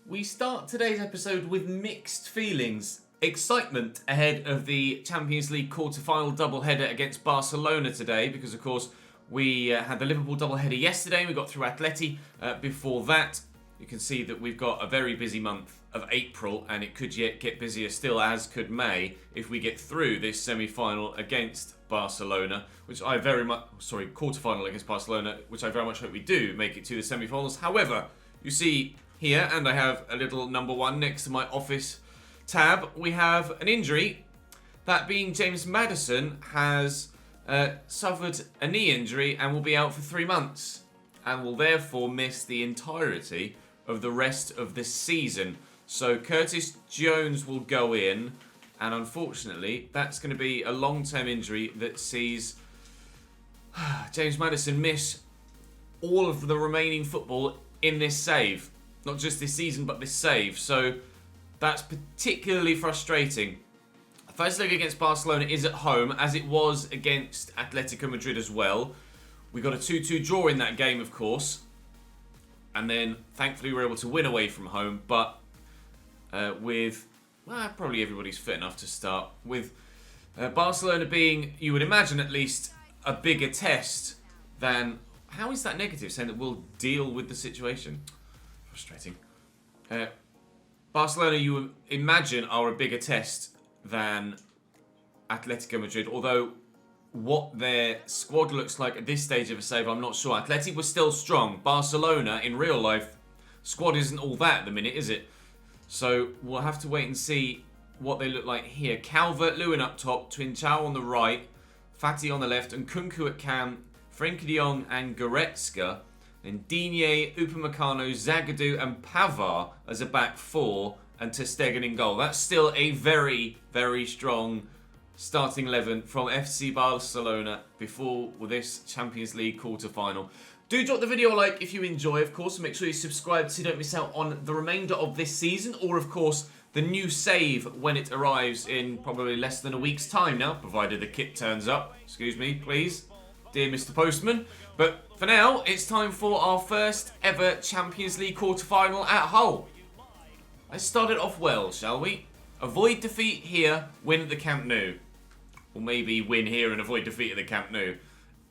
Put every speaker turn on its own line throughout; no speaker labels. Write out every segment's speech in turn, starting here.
We start today's episode with mixed feelings. Excitement ahead of the Champions League quarter-final doubleheader against Barcelona today, because of course we had the Liverpool doubleheader yesterday and we got through Atleti before that. You can see that we've got a very busy month of April, and it could yet get busier still, as could May, if we get through this semi-final against Barcelona, which I very much, quarter-final against Barcelona, which I very much hope we do make it to the semi-finals. However, you see here, and I have a little number one next to my office tab, we have an injury. That being James Maddison has suffered a knee injury and will be out for 3 months, and will therefore miss the entirety of the rest of this season. So Curtis Jones will go in, and unfortunately that's going to be a long-term injury that sees James Maddison miss all of the remaining football in this save. Not just this season, but this save. So that's particularly frustrating. First leg against Barcelona is at home, as it was against Atletico Madrid as well. We got a 2-2 draw in that game, of course. And then, thankfully, we were able to win away from home. But with probably everybody's fit enough to start. With Barcelona being, you would imagine at least, a bigger test than... How is that negative, saying that we'll deal with the situation? Frustrating. Barcelona, you would imagine, are a bigger test than Atletico Madrid, although what their squad looks like at this stage of a save, I'm not sure. Atleti was still strong. Barcelona, in real life, squad isn't all that at the minute, is it? So we'll have to wait and see what they look like here. Calvert-Lewin up top, Trincao on the right, Fati on the left, and Kunku at cam, Frenkie de Jong and Goretzka. And Digne, Upamecano, Zagadou and Pavard as a back four, and Ter Stegen in goal. That's still a very, very strong starting 11 from FC Barcelona before this Champions League quarter-final. Do drop the video a like if you enjoy, of course, and make sure you subscribe so you don't miss out on the remainder of this season, or, of course, the new save when it arrives in probably less than a week's time now, provided the kit turns up. Excuse me, please, dear Mr. Postman. But for now, it's time for our first ever Champions League quarter-final at Hull. Let's start it off well, shall we? Avoid defeat here, win at the Camp Nou. Or maybe win here and avoid defeat at the Camp Nou.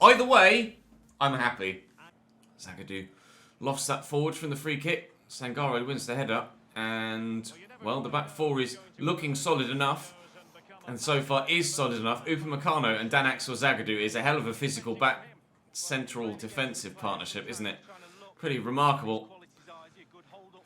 Either way, I'm happy. Zagadou lofts that forward from the free kick. Sangare wins the header. And, well, the back four is looking solid enough. And so far is solid enough. Upamecano and Dan Axel Zagadou is a hell of a physical back central defensive partnership, isn't it? Pretty remarkable.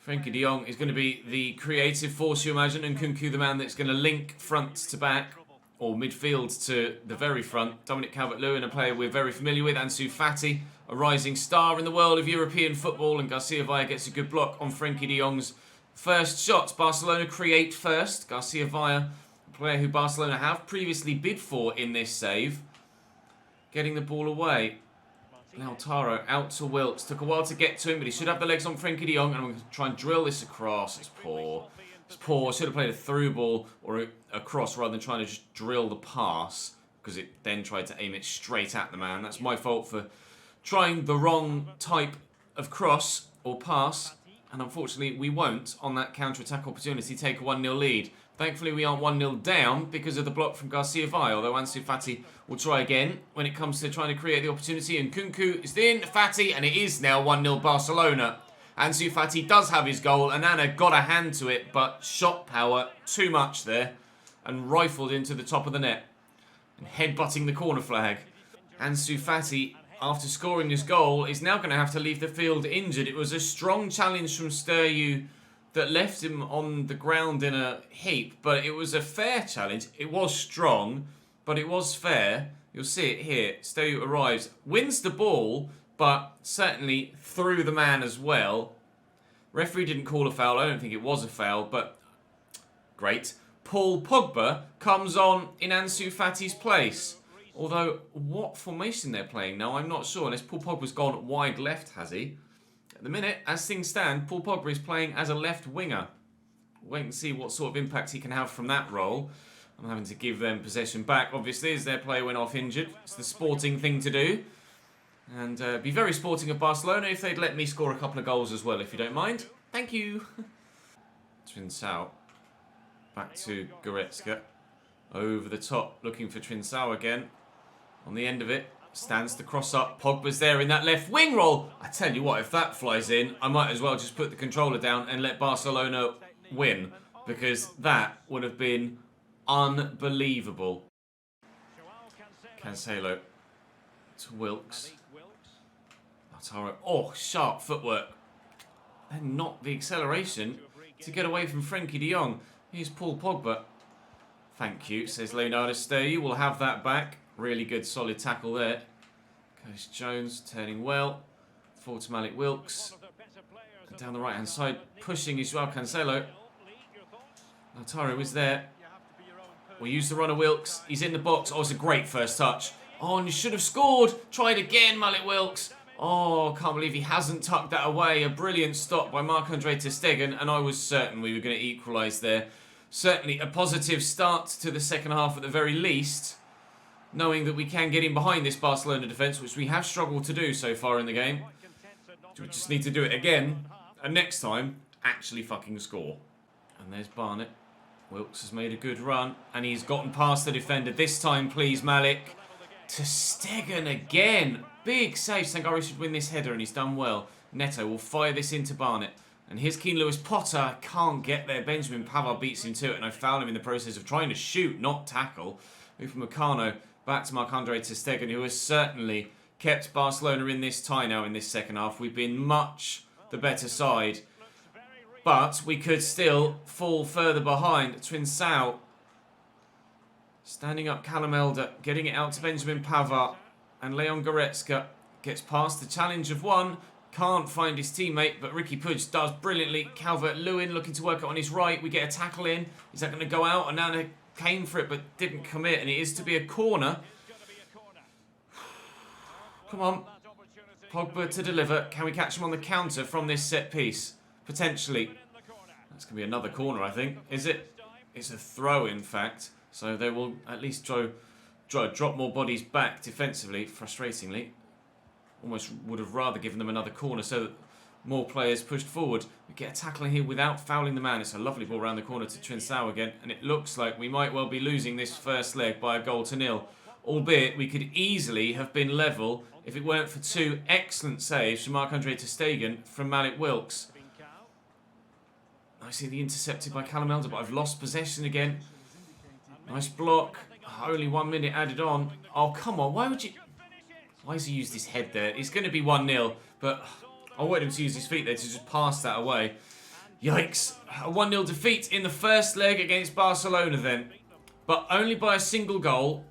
Frenkie de Jong is going to be the creative force, you imagine, and Kunku the man that's going to link front to back, or midfield to the very front. Dominic Calvert-Lewin, a player we're very familiar with. Ansu Fati, a rising star in the world of European football, and Garcia Villa gets a good block on Frenkie de Jong's first shot. Barcelona create first. Garcia Villa, a player who Barcelona have previously bid for in this save, getting the ball away. Lautaro out to Wilkes. Took a while to get to him, but he should have the legs on Frenkie de Jong, and I'm going to try and drill this across. It's poor. It's poor. Should have played a through ball or a cross rather than trying to just drill the pass, because it then tried to aim it straight at the man. That's my fault for trying the wrong type of cross or pass, and unfortunately we won't, on that counter-attack opportunity, take a 1-0 lead. Thankfully we aren't 1-0 down because of the block from Garcia Villa, although Ansu Fati will try again when it comes to trying to create the opportunity, and Kunku is in, Fati, and it is now 1-0 Barcelona. Ansu Fati does have his goal, and Anna got a hand to it, but shot power too much there, and rifled into the top of the net, and headbutting the corner flag. Ansu Fati, after scoring his goal, is now going to have to leave the field injured. It was a strong challenge from Sturyu that left him on the ground in a heap, but it was a fair challenge. It was strong, but it was fair. You'll see it here. Sturyu arrives, wins the ball, but certainly through the man as well. Referee didn't call a foul. I don't think it was a foul, but great. Paul Pogba comes on in Ansu Fati's place. Although, what formation they're playing now, I'm not sure. Unless Paul Pogba's gone wide left, has he? At the minute, as things stand, Paul Pogba is playing as a left winger. Wait and see what sort of impact he can have from that role. I'm having to give them possession back, obviously, as their player went off injured. It's the sporting thing to do. And be very sporting of Barcelona if they'd let me score a couple of goals as well, if you don't mind. Thank you. Trincao. Back to Goretzka. Over the top, looking for Trincao again. On the end of it, stands the cross up. Pogba's there in that left wing roll. I tell you what, if that flies in, I might as well just put the controller down and let Barcelona win. Because that would have been unbelievable. Cancelo to Wilks. Lautaro. Oh, sharp footwork. And not the acceleration to get away from Frenkie de Jong. Here's Paul Pogba. Thank you, says Leonardo Sturdy. We'll have that back. Really good, solid tackle there. Curtis Jones turning well. Forward to Malik Wilks. And down the right-hand side, pushing is Joao Cancelo. Lautaro is there. We use the runner Wilks. He's in the box. Oh, it's a great first touch. Oh, and you should have scored. Try it again, Malik Wilks. Oh, can't believe he hasn't tucked that away. A brilliant stop by Marc-Andre ter Stegen, and I was certain we were going to equalise there. Certainly a positive start to the second half at the very least, knowing that we can get in behind this Barcelona defence, which we have struggled to do so far in the game. We just need to do it again, and next time, actually fucking score. And there's Barnett. Wilks has made a good run, and he's gotten past the defender. This time, please, Malik. Ter Stegen again. Big save. Sangare should win this header, and he's done well. Neto will fire this into Barnett. And here's Keane Lewis Potter. Can't get there. Benjamin Pavard beats him to it, and I found him in the process of trying to shoot, not tackle. Upamecano back to Marc-Andre ter Stegen, who has certainly kept Barcelona in this tie now in this second half. We've been much the better side. But we could still fall further behind. Trincao standing up Callum Elder, getting it out to Benjamin Pavard. And Leon Goretzka gets past the challenge of one. Can't find his teammate, but Ricky Puig does brilliantly. Calvert-Lewin looking to work it on his right. We get a tackle in. Is that going to go out? And Nana came for it, but didn't commit. And it is to be a corner. Come on. Pogba to deliver. Can we catch him on the counter from this set piece? Potentially. That's going to be another corner, I think. Is it? It's a throw, in fact. So they will at least drop more bodies back defensively, frustratingly. Almost would have rather given them another corner so that more players pushed forward. We get a tackle here without fouling the man. It's a lovely ball around the corner to Trincao again. And it looks like we might well be losing this first leg by a goal to nil. Albeit we could easily have been level if it weren't for two excellent saves from Marc-Andre ter Stegen from Malik Wilks. Nicely intercepted by Callum Elder, but I've lost possession again. Nice block. Only 1 minute added on. Oh, come on. Why has he used his head there? It's going to be 1-0, but I wanted him to use his feet there to just pass that away. Yikes. A 1-0 defeat in the first leg against Barcelona then. But only by a single goal.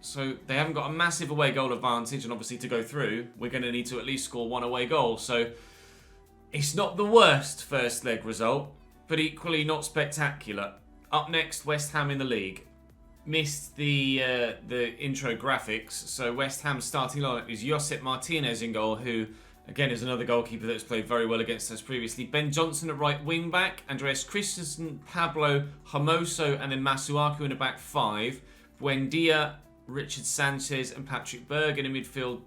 So they haven't got a massive away goal advantage, and obviously to go through, we're going to need to at least score one away goal. So it's not the worst first leg result, but equally not spectacular. Up next, West Ham in the league. Missed the intro graphics, so West Ham's starting lineup is Josip Martinez in goal, who again is another goalkeeper that's played very well against us previously. Ben Johnson at right wing back, Andreas Christensen, Pablo Hermoso, and then Masuaku in a back five. Buendia, Richard Sanchez, and Patrick Berg in a midfield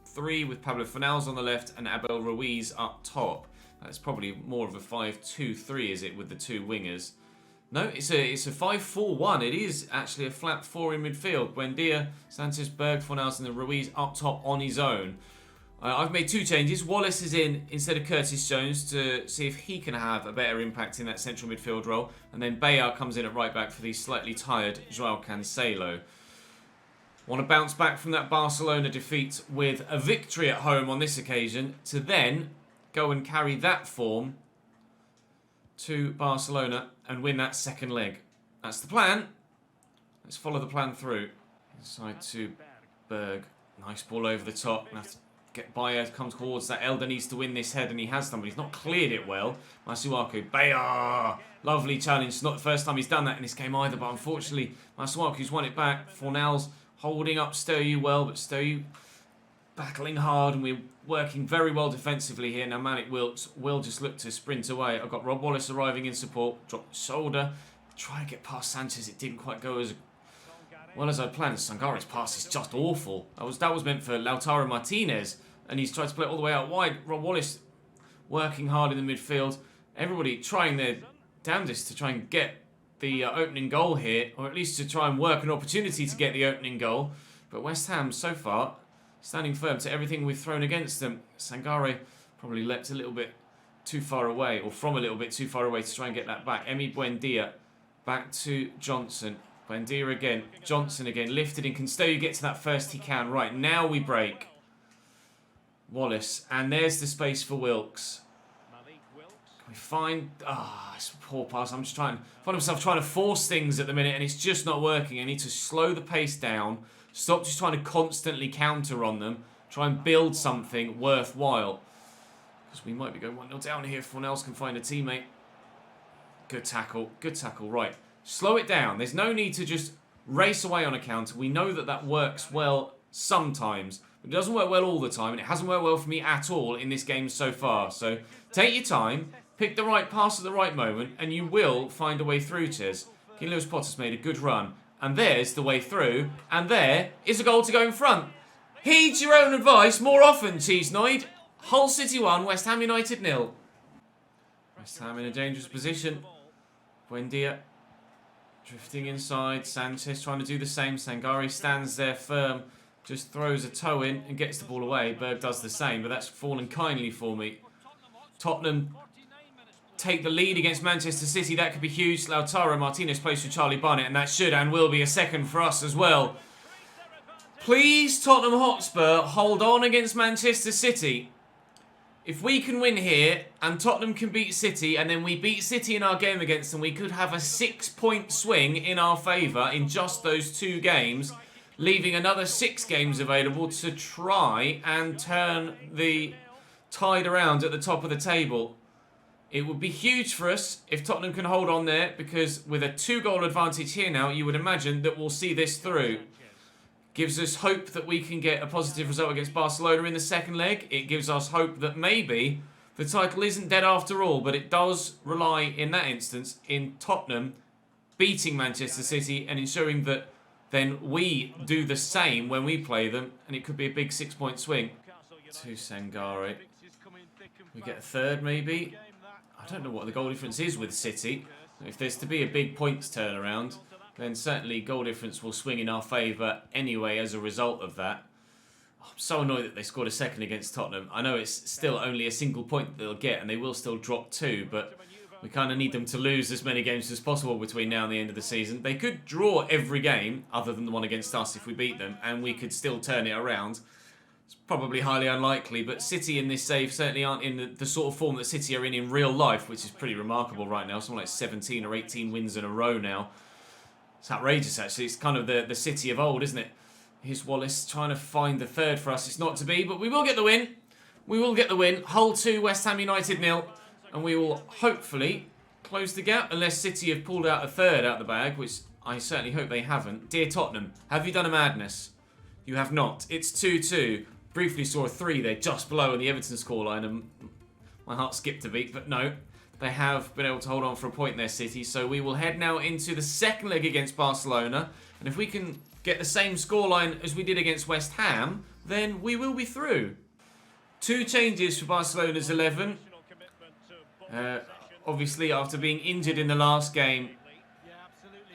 three with Pablo Fornals on the left and Abel Ruiz up top. That's probably more of a 5-2-3, is it, with the two wingers? No, it's a 5-4-1. It is actually a flat four in midfield. Buendia, Sanchez, Berg, Fornals, and then Ruiz up top on his own. I've made two changes. Wallace is in instead of Curtis Jones to see if he can have a better impact in that central midfield role. And then Bayard comes in at right back for the slightly tired Joao Cancelo. Want to bounce back from that Barcelona defeat with a victory at home on this occasion to then go and carry that form to Barcelona and win that second leg. That's the plan. Let's follow the plan through. Inside to Berg. Nice ball over the top. Have to get Bayer, come towards that. Elder needs to win this head, and he has done, but he's not cleared it well. Masuaku. Bayer! Lovely challenge. It's not the first time he's done that in this game either, but unfortunately, Masuaku's won it back. Fornals holding up Stoyu well, but Stoyu battling hard, and we're working very well defensively here. Now Malik Wilks will just look to sprint away. I've got Rob Wallace arriving in support. Drop the shoulder. Try and get past Sanchez. It didn't quite go as well as I planned. Sangare's pass is just awful. That was meant for Lautaro Martinez, and he's tried to play it all the way out wide. Rob Wallace working hard in the midfield. Everybody trying their damnedest to try and get the opening goal here, or at least to try and work an opportunity to get the opening goal. But West Ham, so far, standing firm to everything we've thrown against them. Sangare probably leapt a little bit too far away, or from a little bit too far away to try and get that back. Emi Buendia back to Johnson. Buendia again. Johnson again. Lifted in. Can Stowe get to that first? He can. Right, now we break. Wallace. And there's the space for Wilkes. Can we find... it's a poor pass. I'm just trying... find myself trying to force things at the minute, and it's just not working. I need to slow the pace down. Stop just trying to constantly counter on them. Try and build something worthwhile. Because we might be going 1-0 down here if one else can find a teammate. Good tackle. Good tackle. Right. Slow it down. There's no need to just race away on a counter. We know that that works well sometimes. But it doesn't work well all the time. And it hasn't worked well for me at all in this game so far. So take your time. Pick the right pass at the right moment. And you will find a way through, Ches. King Lewis Potter's made a good run. And there's the way through. And there is a goal to go in front. Heed your own advice more often, Chesnoid. Hull City 1, West Ham United 0. West Ham in a dangerous position. Buendia drifting inside. Sanchez trying to do the same. Sangare stands there firm. Just throws a toe in and gets the ball away. Berg does the same, but that's fallen kindly for me. Tottenham take the lead against Manchester City. That could be huge. Lautaro Martinez plays for Charlie Barnett, and that should and will be a second for us as well. Please, Tottenham Hotspur, hold on against Manchester City. If we can win here and Tottenham can beat City and then we beat City in our game against them, we could have a 6-point swing in our favour in just those 2 games, leaving another 6 games available to try and turn the tide around at the top of the table. It would be huge for us if Tottenham can hold on there, because with a 2-goal advantage here now, you would imagine that we'll see this through. Gives us hope that we can get a positive result against Barcelona in the second leg. It gives us hope that maybe the title isn't dead after all, but it does rely in that instance in Tottenham beating Manchester City and ensuring that then we do the same when we play them, and it could be a big 6-point swing. To Sangare. We get a third maybe. I don't know what the goal difference is with City. If there's to be a big points turnaround, then certainly goal difference will swing in our favour anyway as a result of that. I'm so annoyed that they scored a second against Tottenham. I know it's still only a single point that they'll get and they will still drop 2, but we kind of need them to lose as many games as possible between now and the end of the season. They could draw every game, other than the one against us if we beat them, and we could still turn it around. It's probably highly unlikely, but City in this save certainly aren't in the sort of form that City are in real life, which is pretty remarkable right now. Something like 17 or 18 wins in a row now. It's outrageous, actually. It's kind of the City of old, isn't it? Here's Wallace trying to find the third for us. It's not to be, but we will get the win. We will get the win. Hull 2, West Ham United 0. And we will hopefully close the gap, unless City have pulled out a third out of the bag, which I certainly hope they haven't. Dear Tottenham, have you done a madness? You have not. It's 2-2. Briefly saw a 3 there just below in the Everton scoreline, and my heart skipped a beat, but no. They have been able to hold on for a point there, City. So we will head now into the second leg against Barcelona. And if we can get the same scoreline as we did against West Ham, then we will be through. 2 changes for Barcelona's 11. Obviously, after being injured in the last game,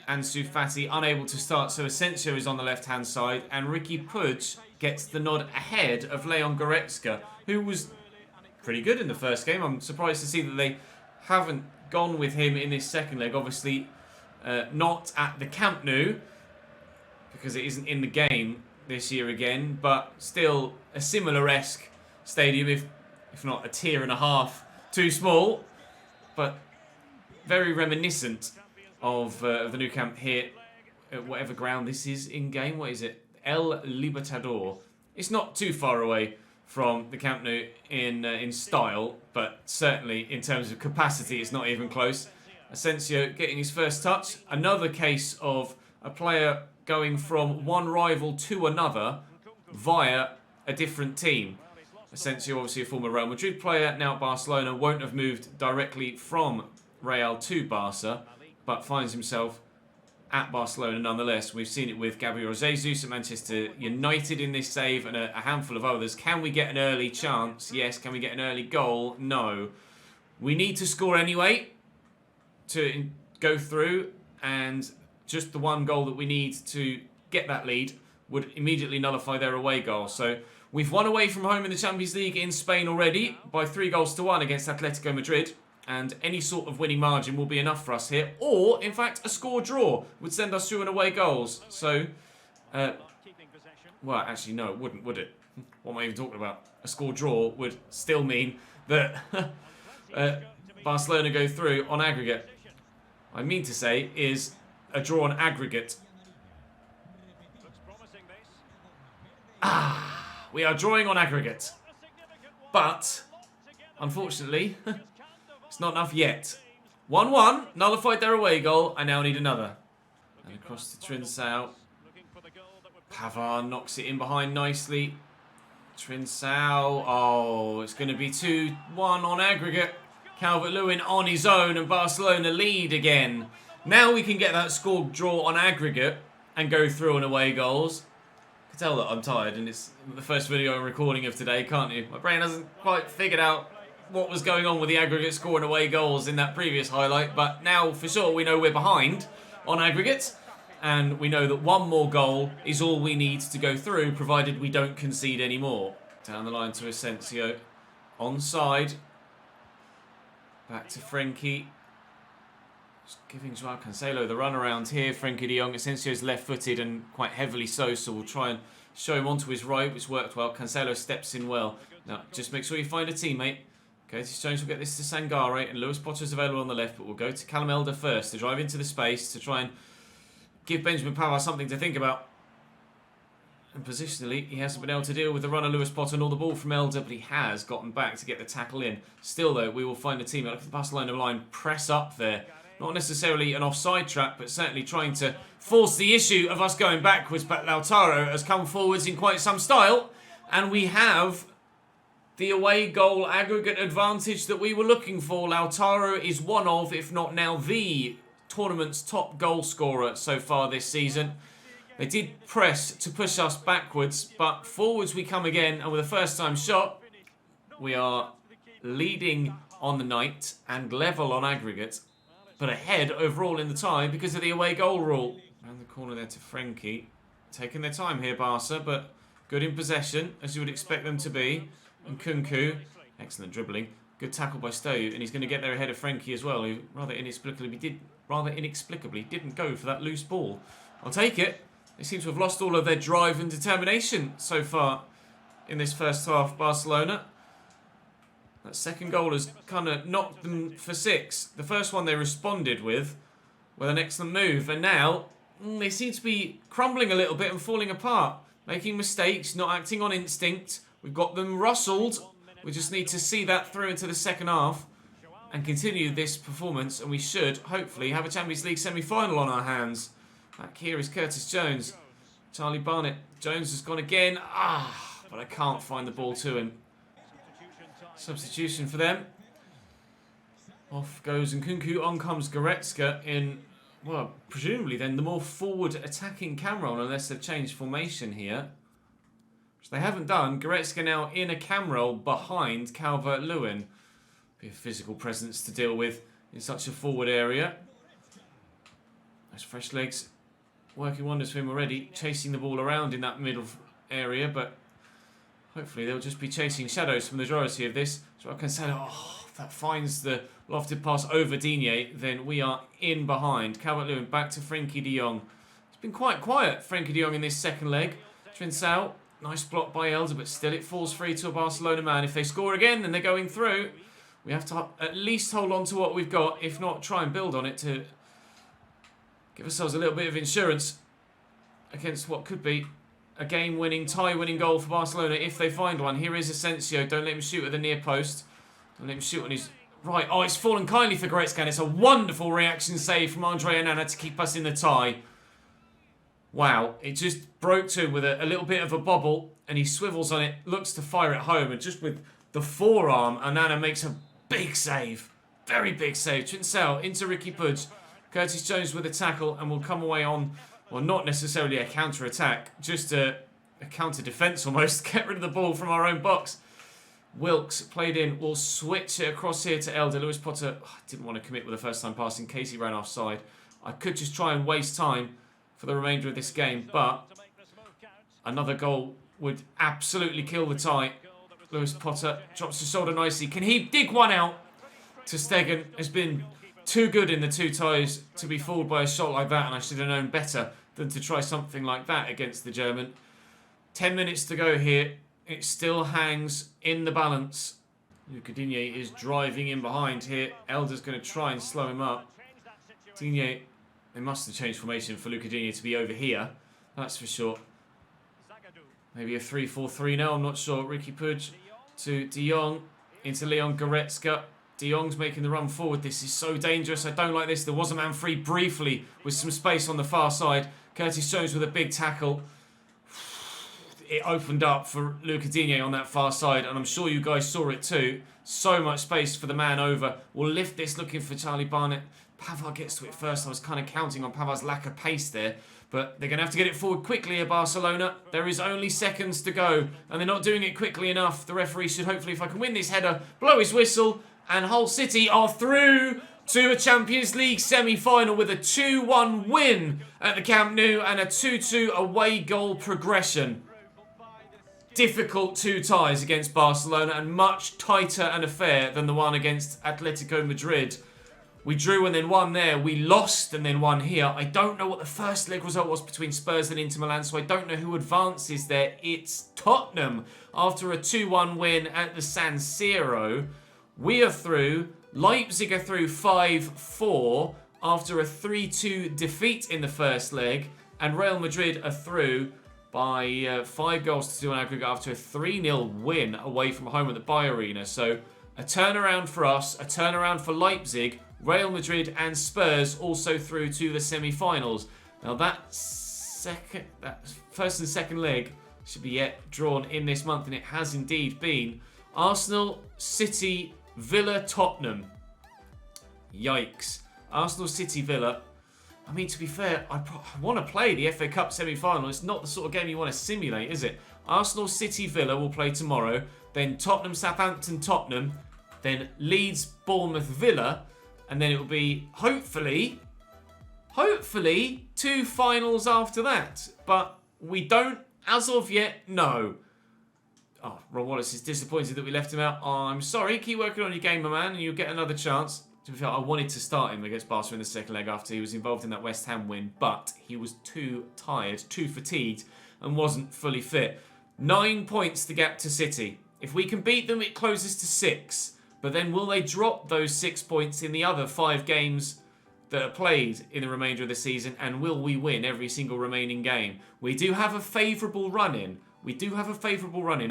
Ansu Fati unable to start. So Asensio is on the left-hand side. And Ricky Puig gets the nod ahead of Leon Goretzka, who was pretty good in the first game. I'm surprised to see that they haven't gone with him in this second leg. Obviously, not at the Camp Nou, because it isn't in the game this year again, but still a similar-esque stadium, if not a tier and a half too small, but very reminiscent of the new camp here at whatever ground this is in-game. What is it? El Libertador. It's not too far away from the Camp Nou in style, but certainly in terms of capacity, it's not even close. Asensio getting his first touch. Another case of a player going from one rival to another via a different team. Asensio, obviously a former Real Madrid player, now at Barcelona, won't have moved directly from Real to Barca, but finds himself at Barcelona nonetheless. We've seen it with Gabriel Jesus at Manchester United in this save, and a handful of others. Can we get an early chance? Yes. Can we get an early goal? No. We need to score anyway to go through, and just the one goal that we need to get that lead would immediately nullify their away goal. So we've won away from home in the Champions League in Spain already by 3-1 against Atletico Madrid. And any sort of winning margin will be enough for us here. Or, in fact, a score draw would send us through in away goals. So, well, actually, no, it wouldn't, would it? What am I even talking about? A score draw would still mean that Barcelona go through on aggregate. What I mean to say is a draw on aggregate. We are drawing on aggregate. But, unfortunately, it's not enough yet. 1-1, nullified their away goal. I now need another. And across to Trincao. Pavard knocks it in behind nicely. Trincao. Oh, it's going to be 2-1 on aggregate. Calvert-Lewin on his own and Barcelona lead again. Now we can get that score draw on aggregate and go through on away goals. You can tell that I'm tired and it's the first video I'm recording of today, can't you? My brain hasn't quite figured out what was going on with the aggregate score and away goals in that previous highlight, but now for sure we know we're behind on aggregate, and we know that one more goal is all we need to go through, provided we don't concede any more. Down the line to Asensio, onside, back to Frenkie, just giving Joao Cancelo the run around here. Frenkie de Jong, Asensio's left-footed and quite heavily so we'll try and show him onto his right, which worked well. Cancelo steps in well. Now, just make sure you find a teammate. Curtis Jones will get this to Sangare, and Lewis Potter is available on the left, but we'll go to Callum Elder first to drive into the space to try and give Benjamin Pavard something to think about. And positionally, he hasn't been able to deal with the runner Lewis Potter nor the ball from Elder, but he has gotten back to get the tackle in. Still, though, we will find a teammate. Look at the Barcelona line press up there. Not necessarily an offside trap, but certainly trying to force the issue of us going backwards. But Lautaro has come forwards in quite some style, and we have the away goal aggregate advantage that we were looking for. Lautaro is one of, if not now the tournament's top goal scorer so far this season. They did press to push us backwards, but forwards we come again, and with a first-time shot, we are leading on the night and level on aggregate, but ahead overall in the tie because of the away goal rule. Around the corner there to Frenkie. Taking their time here, Barca, but good in possession, as you would expect them to be. And Kunku, excellent dribbling. Good tackle by Stowe, and he's going to get there ahead of Frenkie as well, who rather inexplicably didn't go for that loose ball. I'll take it. They seem to have lost all of their drive and determination so far in this first half, Barcelona. That second goal has kind of knocked them for 6. The first one they responded with an excellent move, and now they seem to be crumbling a little bit and falling apart, making mistakes, not acting on instinct. We've got them rustled. We just need to see that through into the second half and continue this performance, and we should hopefully have a Champions League semi-final on our hands. Back here is Curtis Jones. Charlie Barnett. Jones has gone again. But I can't find the ball to him. Substitution for them. Off goes Nkunku. On comes Goretzka in, well, presumably then the more forward attacking cam role, unless they've changed formation here. Which they haven't done. Goretzka now in a cam role behind Calvert-Lewin. Be a physical presence to deal with in such a forward area. Those fresh legs working wonders for him already. Chasing the ball around in that middle area, but hopefully they'll just be chasing shadows from the majority of this. Joao Cancelo, if that finds the lofted pass over Digne, then we are in behind. Calvert-Lewin back to Frenkie de Jong. It's been quite quiet, Frenkie de Jong, in this second leg. Trincao, nice block by Elder, but still it falls free to a Barcelona man. If they score again, then they're going through. We have to at least hold on to what we've got, if not try and build on it to give ourselves a little bit of insurance against what could be a game-winning, tie-winning goal for Barcelona if they find one. Here is Asensio. Don't let him shoot at the near post. Don't let him shoot on his right. Oh, it's fallen kindly for Goretzka, and it's a wonderful reaction save from Andre Onana to keep us in the tie. Wow, it just broke to him with a little bit of a bobble, and he swivels on it, looks to fire it home, and just with the forearm, Onana makes a big save. Very big save. Trincao into Ricky Puig. Curtis Jones with a tackle, and will come away on, well, not necessarily a counter-attack, just a counter-defence almost. Get rid of the ball from our own box. Wilkes played in. We'll switch it across here to Elder. Lewis Potter didn't want to commit with a first-time pass in case he ran offside. I could just try and waste time for the remainder of this game, but another goal would absolutely kill the tie. Lewis Potter drops his shoulder nicely. Can he dig one out? Ter Stegen has been too good in the 2 ties to be fooled by a shot like that, and I should have known better than to try something like that against the German. 10 minutes to go here. It still hangs in the balance. Luca Digne is driving in behind here. Elder's going to try and slow him up. Digne, they must have changed formation for Luca Digne to be over here. That's for sure. Maybe a 3-4-3 now, I'm not sure. Ricky Puig to De Jong, into Leon Goretzka. De Jong's making the run forward. This is so dangerous. I don't like this. There was a man free briefly with some space on the far side. Curtis Jones with a big tackle. It opened up for Luca Digne on that far side, and I'm sure you guys saw it too. So much space for the man over. We'll lift this looking for Charlie Barnett. Pavard gets to it first. I was kind of counting on Pavard's lack of pace there, but they're going to have to get it forward quickly at Barcelona. There is only seconds to go, and they're not doing it quickly enough. The referee should hopefully, if I can win this header, blow his whistle, and Hull City are through to a Champions League semi-final with a 2-1 win at the Camp Nou and a 2-2 away goal progression. Difficult 2 ties against Barcelona and much tighter an affair than the one against Atletico Madrid. We drew and then won there. We lost and then won here. I don't know what the first leg result was between Spurs and Inter Milan, so I don't know who advances there. It's Tottenham after a 2-1 win at the San Siro. We are through. Leipzig are through 5-4 after a 3-2 defeat in the first leg. And Real Madrid are through by 5 goals to 2 on aggregate after a 3-0 win away from home at the Bay Arena. So a turnaround for us, a turnaround for Leipzig, Real Madrid and Spurs also through to the semi-finals. Now that first and second leg should be yet drawn in this month, and it has indeed been. Arsenal, City, Villa, Tottenham. Yikes. Arsenal, City, Villa. I mean, to be fair, I want to play the FA Cup semi-final. It's not the sort of game you want to simulate, is it? Arsenal, City, Villa will play tomorrow. Then Tottenham, Southampton, Tottenham. Then Leeds, Bournemouth, Villa. And then it will be, hopefully, 2 finals after that. But we don't, as of yet, know. Oh, Ron Wallace is disappointed that we left him out. Oh, I'm sorry. Keep working on your game, my man, and you'll get another chance. To be fair, I wanted to start him against Barcelona in the second leg after he was involved in that West Ham win, but he was too tired, too fatigued, and wasn't fully fit. 9 points the gap to City. If we can beat them, it closes to 6. But then will they drop those 6 points in the other 5 games that are played in the remainder of the season? And will we win every single remaining game? We do have a favourable run-in.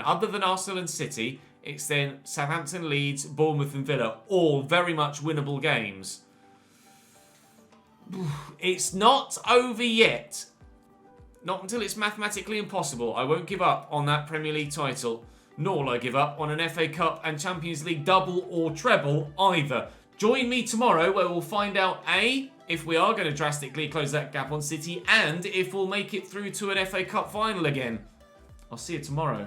Other than Arsenal and City, it's then Southampton, Leeds, Bournemouth and Villa. All very much winnable games. It's not over yet. Not until it's mathematically impossible. I won't give up on that Premier League title. Nor will I give up on an FA Cup and Champions League double or treble either. Join me tomorrow where we'll find out A, if we are going to drastically close that gap on City, and if we'll make it through to an FA Cup final again. I'll see you tomorrow.